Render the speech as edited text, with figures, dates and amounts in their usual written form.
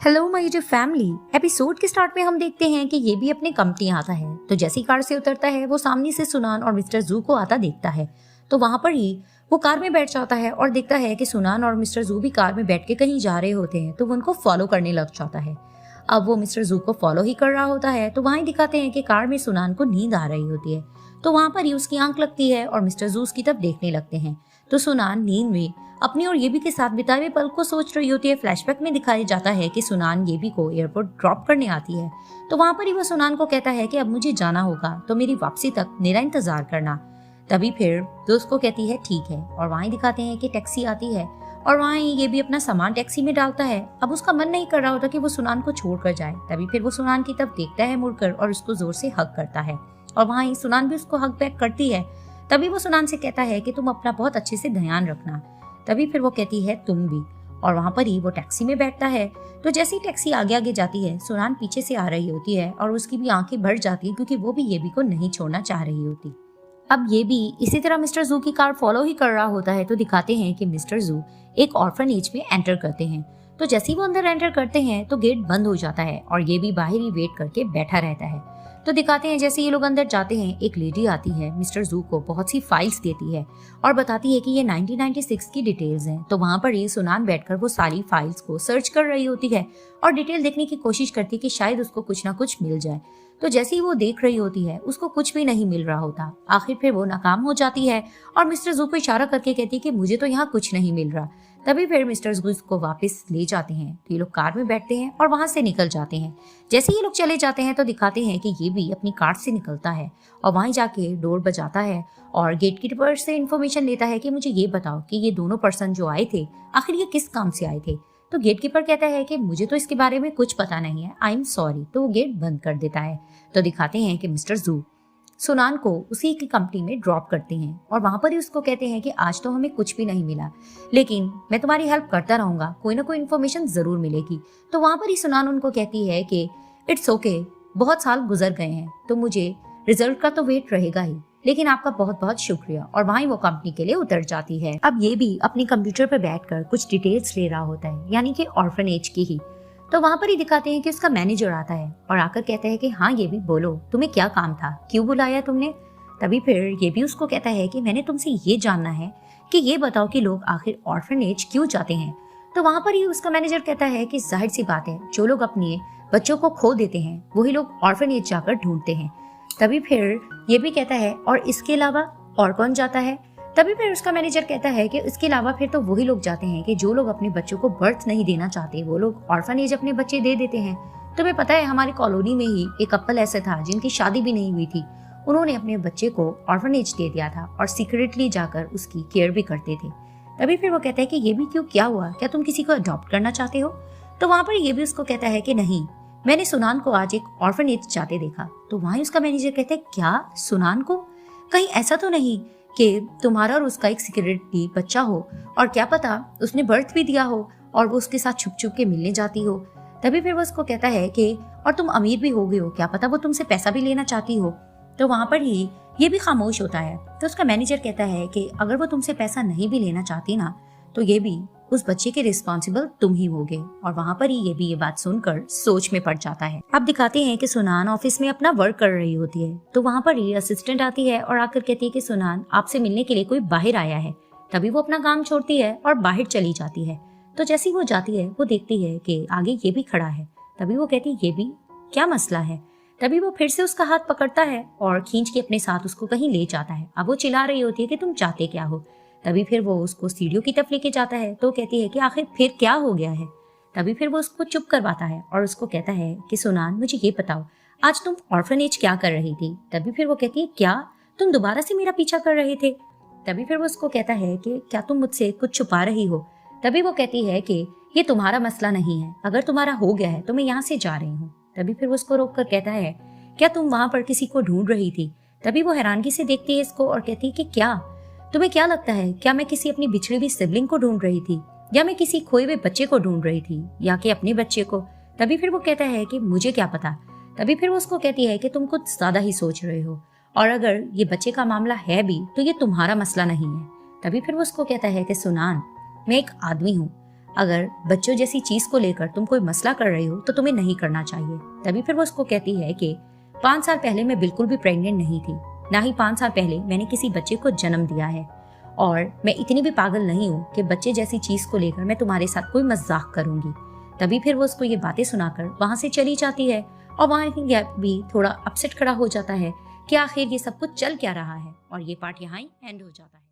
Hello my dear family. Episode के start में हम देखते हैं कि ये भी अपनी कंपनी आता है। तो जैसे ही कार से उतरता है वो सामने से सुनान और मिस्टर जू को आता देखता है। तो वहां पर ही वो कार में बैठ जाता है और देखता है कि सुनान और मिस्टर जू भी कार में बैठ के कहीं जा रहे होते हैं। तो वो उनको फॉलो करने लग जाता है। अब वो मिस्टर जू को फॉलो ही कर रहा होता है। तो वहां ही दिखाते हैं कि कार में सुनान को नींद आ रही होती है। तो वहां पर ही उसकी आंख लगती है और मिस्टर जू उसकी तरफ देखने लगते हैं। तो सुनान नींद में अपनी और येबी के साथ बिताए हुए पल को सोच रही होती है। फ्लैशबैक में दिखाया जाता है कि सुनान येबी को एयरपोर्ट ड्रॉप करने आती है। तो वहां पर ही वो सुनान को कहता है कि अब मुझे जाना होगा, तो मेरी वापसी तक मेरा इंतजार करना। तभी फिर दोस्त को कहती है ठीक है। और वहां दिखाते हैं कि टैक्सी आती है और वहां ये भी अपना सामान टैक्सी में डालता है। अब उसका मन नहीं कर रहा होता कि वो सुनान को छोड़कर जाए। तभी फिर वो सुनान की तरफ देखता है मुड़कर और उसको जोर से हग करता है। और वहां ही सुनान भी उसको हग बैक करती है। तभी वो सुनान से कहता है कि तुम अपना बहुत अच्छे से ध्यान रखना। तभी फिर वो कहती है तुम भी। और वहां पर ही वो टैक्सी में बैठता है। तो जैसे ही टैक्सी आगे आगे जाती है सुनान पीछे से आ रही होती है और उसकी भी आंखें भर जाती है क्योंकि वो भी येबी को नहीं छोड़ना चाह रही होती। अब ये भी इसी तरह मिस्टर जू की कार फॉलो ही कर रहा होता है। तो दिखाते हैं कि मिस्टर जू एक ऑर्फनेज में एंटर करते हैं। तो जैसे ही वो अंदर एंटर करते हैं तो गेट बंद हो जाता है और ये भी बाहर ही वेट करके बैठा रहता है। तो दिखाते हैं जैसे ये लोग अंदर जाते हैं एक लेडी आती है, मिस्टर जू को बहुत सी फाइल्स देती है और बताती है कि ये 1996 की डिटेल्स हैं। तो वहां पर ये सुनान बैठकर वो सारी फाइल्स को सर्च कर रही होती है और डिटेल देखने की कोशिश करती है कि शायद उसको कुछ ना कुछ मिल जाए। तो जैसे ही वो देख रही होती है उसको कुछ भी नहीं मिल रहा होता। आखिर फिर वो नाकाम हो जाती है और मिस्टर जू को इशारा करके कहती है कि मुझे तो यहाँ कुछ नहीं मिल रहा। तभी फिर मिस्टर जू को वापस ले जाते हैं। तो ये लोग कार में बैठते हैं और वहां से निकल जाते हैं। जैसे ये लोग चले जाते हैं तो दिखाते हैं कि ये भी अपनी कार से निकलता है और वहीं जाके डोर बजाता है और गेटकीपर से इन्फॉर्मेशन लेता है कि मुझे ये बताओ कि ये दोनों पर्सन जो आए थे आखिर ये किस काम से आए थे। तो गेटकीपर कहता है कि मुझे तो इसके बारे में कुछ पता नहीं है, आई एम सॉरी। तो वो गेट बंद कर देता है। तो दिखाते हैं कि मिस्टर जू सुनान को उसी की कंपनी में ड्रॉप करते हैं और वहां पर ही उसको कहते हैं कि आज तो हमें कुछ भी नहीं मिला, लेकिन मैं तुम्हारी हेल्प करता रहूंगा, कोई ना कोई इन्फॉर्मेशन जरूर मिलेगी। तो वहां पर ही सुनान उनको कहती है कि इट्स ओके, बहुत साल गुजर गए हैं तो मुझे रिजल्ट का तो वेट रहेगा ही, लेकिन आपका बहुत बहुत शुक्रिया। और वहीं वो कंपनी के लिए उतर जाती है। अब ये भी अपनी कंप्यूटर पर बैठकर कुछ डिटेल्स ले रहा होता है, यानी कि ऑर्फनेज की ही। तो वहां पर ही दिखाते हैं कि उसका मैनेजर आता है और आकर कहता है कि हाँ ये भी बोलो, तुम्हें क्या काम था, क्यों बुलाया तुमने। तभी फिर ये भी उसको कहता है कि मैंने तुमसे ये जानना है कि ये बताओ कि लोग आखिर ऑर्फनेज क्यों जाते हैं। तो वहां पर ही उसका मैनेजर कहता है कि जाहिर सी बात है, जो लोग अपने बच्चों को खो देते हैं वही लोग ऑर्फनेज जाकर ढूंढते हैं। तभी फिर ये भी कहता है और इसके अलावा और कौन जाता है। तभी फिर उसका मैनेजर कहता है कि इसके अलावा फिर तो वही लोग जाते हैं कि जो लोग अपने बच्चों को बर्थ नहीं देना चाहते, वो लोग ऑर्फनेज अपने बच्चे दे देते हैं। तुम्हें पता है हमारी कॉलोनी में ही एक कपल ऐसा था जिनकी शादी भी नहीं हुई थी, उन्होंने अपने बच्चे को ऑर्फनेज दे दिया था और सीक्रेटली जाकर उसकी केयर भी करते थे। तभी फिर वो कहता है कि ये भी क्यों, क्या हुआ, क्या तुम किसी को अडॉप्ट करना चाहते हो। तो वहां पर ये भी उसको कहता है कि नहीं, मैंने सुनान को आज एक ऑर्फनेज जाते देखा। तो वहीं उसका मैनेजर कहता है क्या सुनान को, कहीं ऐसा तो नहीं कि तुम्हारा और उसका एक सिक्योरिटी बच्चा हो और क्या पता उसने बर्थ भी दिया हो और वो उसके साथ छुप छुप के मिलने जाती हो। तभी फिर वो उसको कहता है कि और तुम अमीर भी हो गए हो, क्या पता वो तुमसे पैसा भी लेना चाहती हो। तो वहां पर ही ये भी खामोश होता है। तो उसका मैनेजर कहता है कि अगर वो तुमसे पैसा नहीं भी लेना चाहती ना, तो ये भी उस बच्चे के रिस्पॉन्सिबल तुम ही होगे। और वहां पर ही ये भी ये बात सुनकर सोच में पड़ जाता है। अब दिखाते हैं कि सुनान ऑफिस में अपना वर्क कर रही होती है। तो वहां पर ही असिस्टेंट आती है और आकर कहती है कि सुनान आपसे मिलने के लिए कोई बाहर आया है। तभी वो अपना काम छोड़ती है और बाहर चली जाती है। तो जैसे ही वो जाती है वो देखती है कि आगे ये भी खड़ा है। तभी वो कहती है ये भी क्या मसला है। तभी वो फिर से उसका हाथ पकड़ता है और खींच के अपने साथ उसको कहीं ले जाता है। अब वो चिल्ला रही होती है कि तुम चाहते क्या हो। तभी फिर वो उसको सीढ़ियों की तरफ लेके जाता है। तो कहती है कि आखिर फिर क्या हो गया है। तभी फिर वो उसको चुप करवाता है और उसको कहता है कि सुनान मुझे ये बताओ आज तुम ऑर्फनेज क्या कर रही थी। तभी फिर वो कहती है क्या तुम दोबारा से मेरा पीछा कर रहे थे। तभी फिर वो उसको कहता है कि क्या तुम मुझसे कुछ छुपा रही हो। तभी वो कहती है कि ये तुम्हारा मसला नहीं है, अगर तुम्हारा हो गया है तो मैं यहाँ से जा रही हूँ। तभी फिर वो उसको रोक कर कहता है क्या तुम वहां पर किसी को ढूंढ रही थी। तभी वो हैरानगी से देखती है इसको और कहती है कि क्या तुम्हें क्या लगता है, क्या मैं किसी अपनी बिछड़ी हुई सिबलिंग को ढूंढ रही थी, या मैं किसी खोए हुए बच्चे को ढूंढ रही थी, या कि अपने बच्चे को। तभी फिर वो कहता है कि मुझे क्या पता। तभी फिर वो उसको कहती है कि तुम कुछ ज्यादा ही सोच रहे हो और अगर ये बच्चे का मामला है भी तो ये तुम्हारा मसला नहीं है। तभी फिर वो उसको कहता है कि सुनान मैं एक आदमी हूँ, अगर बच्चों जैसी चीज को लेकर तुम कोई मसला कर रहे हो तो तुम्हें नहीं करना चाहिए। तभी फिर वो उसको कहती है कि 5 साल पहले मैं बिल्कुल भी प्रेग्नेंट नहीं थी, ना ही 5 साल पहले मैंने किसी बच्चे को जन्म दिया है, और मैं इतनी भी पागल नहीं हूँ कि बच्चे जैसी चीज को लेकर मैं तुम्हारे साथ कोई मजाक करूंगी। तभी फिर वो उसको ये बातें सुनाकर वहां से चली जाती है और वहां भी थोड़ा अपसेट खड़ा हो जाता है कि आखिर ये सब कुछ चल क्या रहा है। और ये पार्ट यहाँ ही एंड हो जाता है।